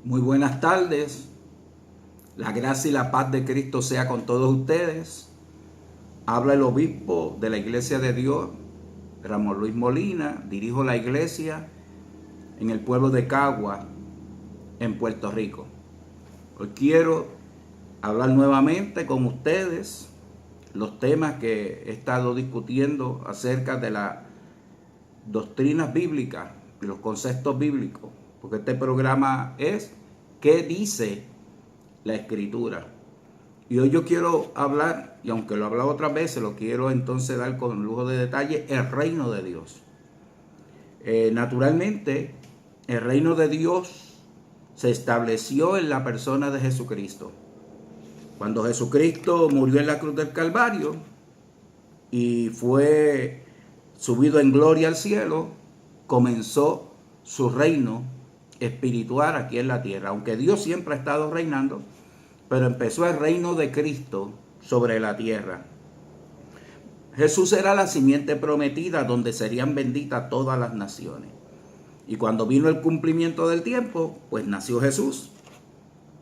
Muy buenas tardes. La gracia y la paz de Cristo sea con todos ustedes. Habla el obispo de la Iglesia de Dios, Ramón Luis Molina. Dirijo la iglesia en el pueblo de Cagua, en Puerto Rico. Hoy quiero hablar nuevamente con ustedes los temas que he estado discutiendo acerca de las doctrinas bíblicas y los conceptos bíblicos, porque este programa es ¿qué dice la Escritura? Y hoy yo quiero hablar, y aunque lo he hablado otras veces, lo quiero entonces dar con lujo de detalle, el reino de Dios. Naturalmente, el reino de Dios se estableció en la persona de Jesucristo. Cuando Jesucristo murió en la cruz del Calvario y fue subido en gloria al cielo, comenzó su reino espiritual aquí en la tierra. Aunque Dios siempre ha estado reinando, pero empezó el reino de Cristo sobre la tierra. Jesús era la simiente prometida donde serían benditas todas las naciones. Y cuando vino el cumplimiento del tiempo, pues nació Jesús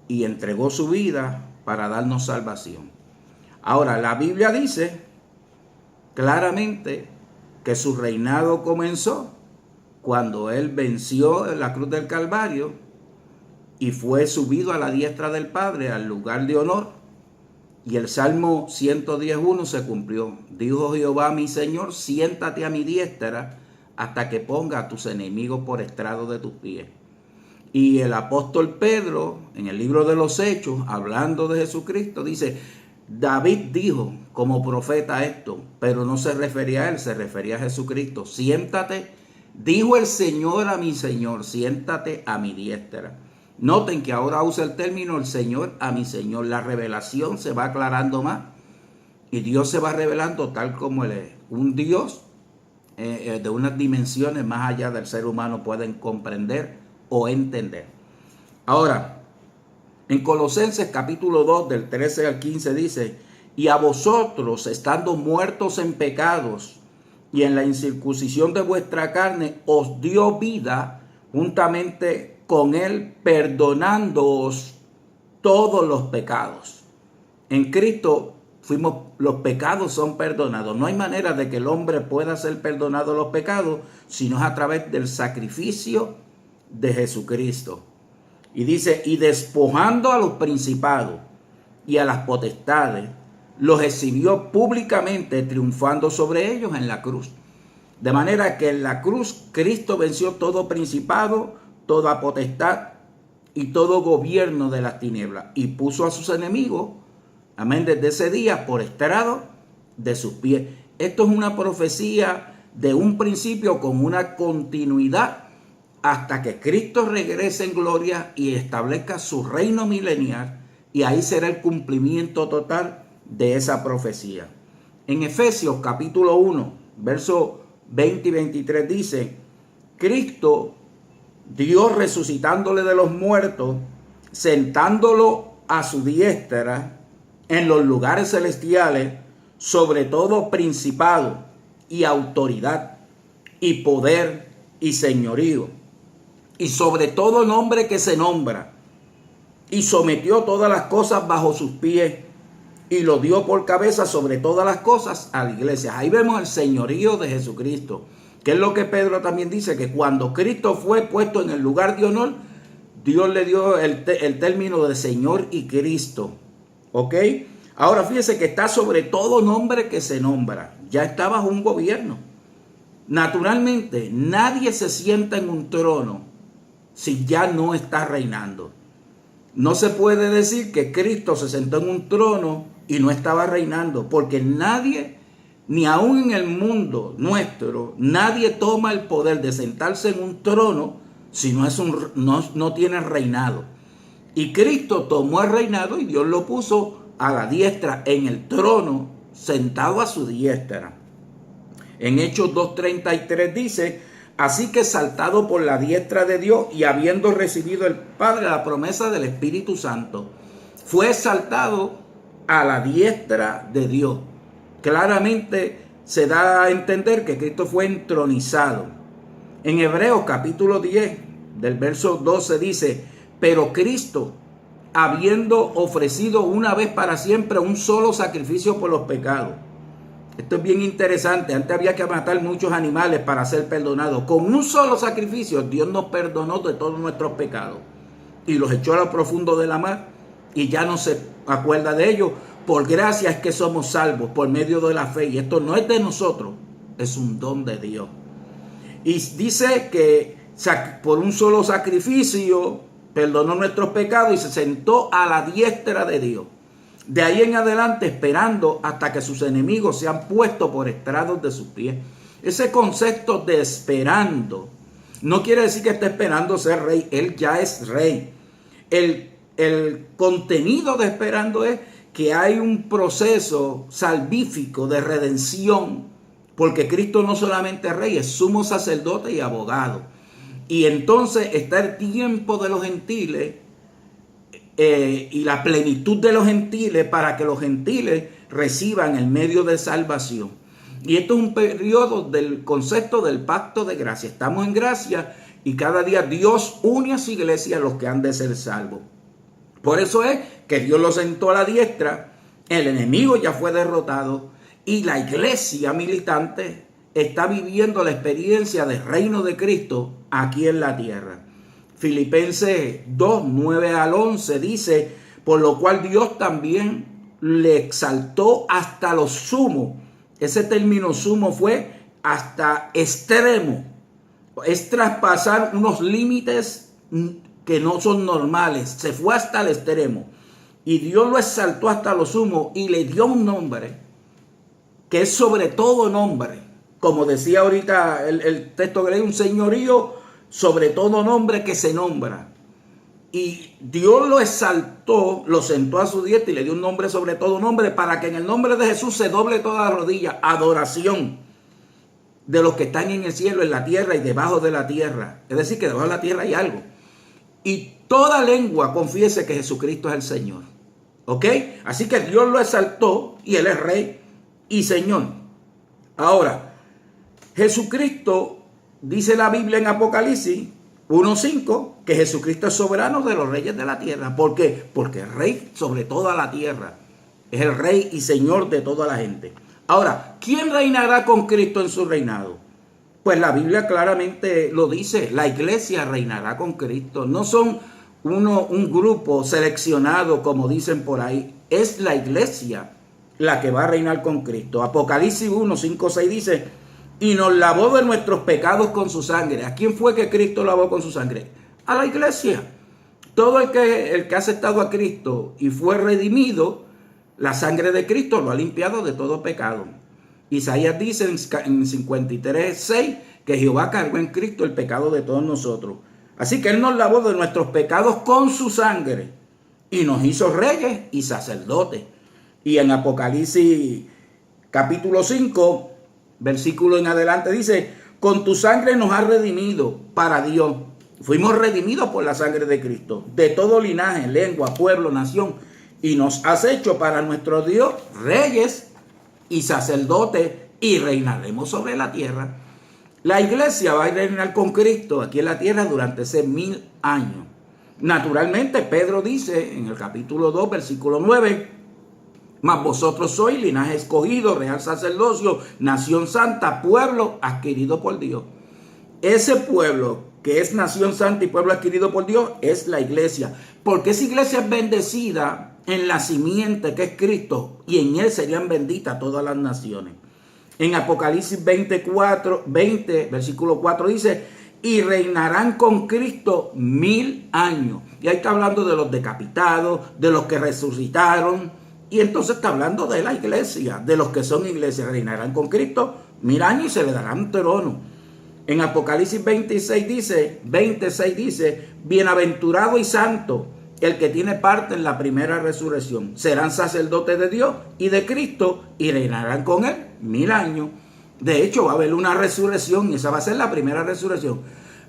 y entregó su vida para darnos salvación. Ahora, la Biblia dice claramente que su reinado comenzó cuando Él venció en la cruz del Calvario y fue subido a la diestra del Padre, al lugar de honor. Y el Salmo 110:1 se cumplió. Dijo Jehová mi Señor, siéntate a mi diestra hasta que ponga a tus enemigos por estrado de tus pies. Y el apóstol Pedro, en el libro de los Hechos, hablando de Jesucristo, dice, David dijo como profeta esto, pero no se refería a él, se refería a Jesucristo. Siéntate, dijo el Señor a mi Señor, siéntate a mi diestra. Noten que ahora usa el término el Señor a mi Señor. La revelación se va aclarando más y Dios se va revelando tal como Él es. Un Dios de unas dimensiones más allá del ser humano pueden comprender o entender. Ahora, en Colosenses capítulo 2 del 13 al 15 dice, y a vosotros estando muertos en pecados y en la incircuncisión de vuestra carne os dio vida juntamente con Él, perdonándoos todos los pecados. En Cristo los pecados son perdonados. No hay manera de que el hombre pueda ser perdonado los pecados, sino es a través del sacrificio de Jesucristo. Y dice, y despojando a los principados y a las potestades, los exhibió públicamente, triunfando sobre ellos en la cruz. De manera que en la cruz Cristo venció todo principado, toda potestad y todo gobierno de las tinieblas y puso a sus enemigos, amén, desde ese día por estrado de sus pies. Esto es una profecía de un principio con una continuidad hasta que Cristo regrese en gloria y establezca su reino milenial, y ahí será el cumplimiento total de esa profecía. En Efesios capítulo 1, versos 20 y 23 dice, Cristo, Dios resucitándole de los muertos, sentándolo a su diestra en los lugares celestiales, sobre todo principado y autoridad y poder y señorío, y sobre todo nombre que se nombra, y sometió todas las cosas bajo sus pies, y lo dio por cabeza sobre todas las cosas a la iglesia. Ahí vemos el señorío de Jesucristo, que es lo que Pedro también dice, que cuando Cristo fue puesto en el lugar de honor, Dios le dio el término de Señor y Cristo. ¿Ok? Ahora fíjese que está sobre todo nombre que se nombra. Ya está bajo un gobierno. Naturalmente, nadie se sienta en un trono si ya no está reinando. No se puede decir que Cristo se sentó en un trono y no estaba reinando, porque nadie, ni aún en el mundo nuestro, nadie toma el poder de sentarse en un trono si no tiene reinado. Y Cristo tomó el reinado y Dios lo puso a la diestra, en el trono, sentado a su diestra. En Hechos 2:33 dice, así que saltado por la diestra de Dios y habiendo recibido el Padre la promesa del Espíritu Santo, fue exaltado a la diestra de Dios. Claramente se da a entender que Cristo fue entronizado. En Hebreos capítulo 10, del verso 12 dice, Pero Cristo, habiendo ofrecido una vez para siempre un solo sacrificio por los pecados. Esto es bien interesante. Antes había que matar muchos animales para ser perdonados. Con un solo sacrificio Dios nos perdonó de todos nuestros pecados y los echó a lo profundo de la mar, y ya no se acuerda de ellos. Por gracia es que somos salvos por medio de la fe, y esto no es de nosotros, es un don de Dios. Y dice que por un solo sacrificio perdonó nuestros pecados y se sentó a la diestra de Dios. De ahí en adelante esperando hasta que sus enemigos sean puestos por estrados de sus pies. Ese concepto de esperando no quiere decir que esté esperando ser rey. Él ya es rey. El contenido de esperando es que hay un proceso salvífico de redención, porque Cristo no solamente es rey, es sumo sacerdote y abogado. Y entonces está el tiempo de los gentiles y la plenitud de los gentiles para que los gentiles reciban el medio de salvación. Y esto es un periodo del concepto del pacto de gracia. Estamos en gracia y cada día Dios une a su iglesia a los que han de ser salvos. Por eso es que Dios lo sentó a la diestra, el enemigo ya fue derrotado y la iglesia militante está viviendo la experiencia del reino de Cristo aquí en la tierra. Filipenses 2, 9 al 11 dice: por lo cual Dios también le exaltó hasta lo sumo. Ese término sumo fue hasta extremo. Es traspasar unos límites que no son normales. Se fue hasta el extremo. Y Dios lo exaltó hasta lo sumo y le dio un nombre que es sobre todo nombre. Como decía ahorita el texto griego, un señorío sobre todo nombre que se nombra. Y Dios lo exaltó, lo sentó a su diestra y le dio un nombre sobre todo nombre, para que en el nombre de Jesús se doble toda la rodilla. Adoración de los que están en el cielo, en la tierra y debajo de la tierra. Es decir, que debajo de la tierra hay algo. Y toda lengua confiese que Jesucristo es el Señor. ¿Ok? Así que Dios lo exaltó y Él es Rey y Señor. Ahora, Jesucristo, dice la Biblia en Apocalipsis 1:5, que Jesucristo es soberano de los reyes de la tierra. ¿Por qué? Porque es Rey sobre toda la tierra. Es el Rey y Señor de toda la gente. Ahora, ¿quién reinará con Cristo en su reinado? Pues la Biblia claramente lo dice, la iglesia reinará con Cristo. No son un grupo seleccionado como dicen por ahí, es la iglesia la que va a reinar con Cristo. Apocalipsis 1, 5, 6 dice: y nos lavó de nuestros pecados con su sangre. ¿A quién fue que Cristo lavó con su sangre? A la iglesia. Todo el que ha aceptado a Cristo y fue redimido, la sangre de Cristo lo ha limpiado de todo pecado. Isaías dice en 53:6 que Jehová cargó en Cristo el pecado de todos nosotros. Así que Él nos lavó de nuestros pecados con su sangre y nos hizo reyes y sacerdotes. Y en Apocalipsis capítulo 5, versículo en adelante dice: con tu sangre nos has redimido para Dios. Fuimos redimidos por la sangre de Cristo, de todo linaje, lengua, pueblo, nación. Y nos has hecho para nuestro Dios reyes y sacerdotes, y reinaremos sobre la tierra. La iglesia va a reinar con Cristo aquí en la tierra durante ese 1000 años. Naturalmente, Pedro dice en el capítulo 2, versículo 9: mas vosotros sois linaje escogido, real sacerdocio, nación santa, pueblo adquirido por Dios. Ese pueblo que es nación santa y pueblo adquirido por Dios es la iglesia. Porque esa iglesia es bendecida en la simiente que es Cristo, y en Él serían benditas todas las naciones. En Apocalipsis 20, versículo 4 dice: y reinarán con Cristo 1000 años. Y ahí está hablando de los decapitados, de los que resucitaron. Y entonces está hablando de la iglesia, de los que son iglesias. Reinarán con Cristo 1000 años y se le darán un trono. En Apocalipsis 26 26 dice: bienaventurado y santo el que tiene parte en la primera resurrección. Serán sacerdotes de Dios y de Cristo y reinarán con Él 1000 años. De hecho, va a haber una resurrección y esa va a ser la primera resurrección.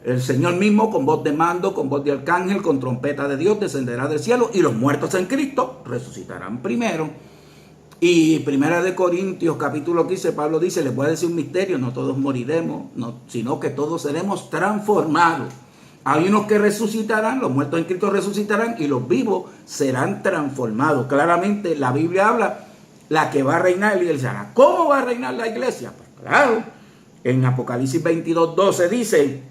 El Señor mismo, con voz de mando, con voz de arcángel, con trompeta de Dios, descenderá del cielo, y los muertos en Cristo resucitarán primero. Y Primera de Corintios, capítulo 15, Pablo dice: les voy a decir un misterio, no todos moriremos, sino que todos seremos transformados Hay unos que resucitarán, los muertos en Cristo resucitarán y los vivos serán transformados. Claramente la Biblia habla, la que va a reinar la iglesia. ¿Cómo va a reinar la iglesia? Pues claro, en Apocalipsis 22:12 dice,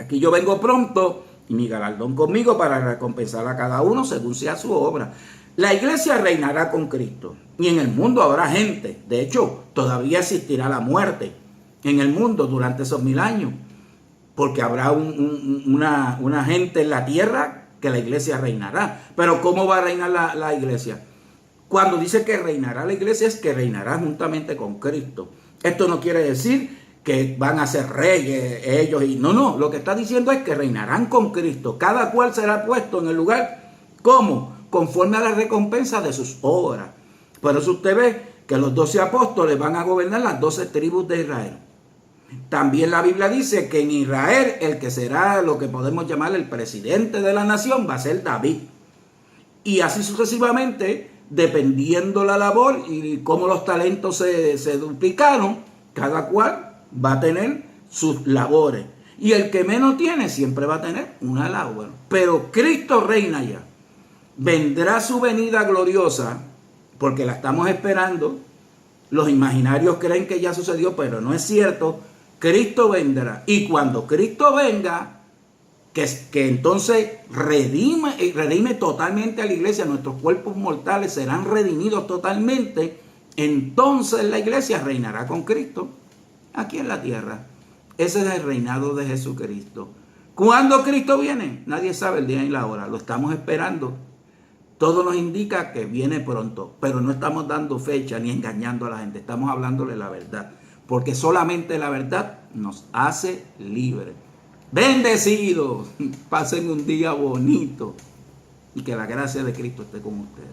aquí yo vengo pronto y mi galardón conmigo para recompensar a cada uno según sea su obra. La iglesia reinará con Cristo y en el mundo habrá gente. De hecho, todavía existirá la muerte en el mundo durante esos 1000 años. Porque habrá una gente en la tierra que la iglesia reinará. Pero ¿cómo va a reinar la iglesia? Cuando dice que reinará la iglesia es que reinará juntamente con Cristo. Esto no quiere decir que van a ser reyes ellos. No, lo que está diciendo es que reinarán con Cristo. Cada cual será puesto en el lugar. ¿Cómo? Conforme a la recompensa de sus obras. Por eso usted ve que los 12 apóstoles van a gobernar las 12 tribus de Israel. También la Biblia dice que en Israel el que será lo que podemos llamar el presidente de la nación va a ser David. Y así sucesivamente, dependiendo la labor y cómo los talentos se duplicaron, cada cual va a tener sus labores. Y el que menos tiene siempre va a tener una labor. Pero Cristo reina ya. Vendrá su venida gloriosa, porque la estamos esperando. Los imaginarios creen que ya sucedió, pero no es cierto. Cristo vendrá. Y cuando Cristo venga, que entonces redime totalmente a la iglesia, nuestros cuerpos mortales serán redimidos totalmente, entonces la iglesia reinará con Cristo aquí en la tierra. Ese es el reinado de Jesucristo. ¿Cuándo Cristo viene? Nadie sabe el día y la hora. Lo estamos esperando. Todo nos indica que viene pronto, pero no estamos dando fecha ni engañando a la gente. Estamos hablándole la verdad, porque solamente la verdad nos hace libres. Bendecidos, pasen un día bonito y que la gracia de Cristo esté con ustedes.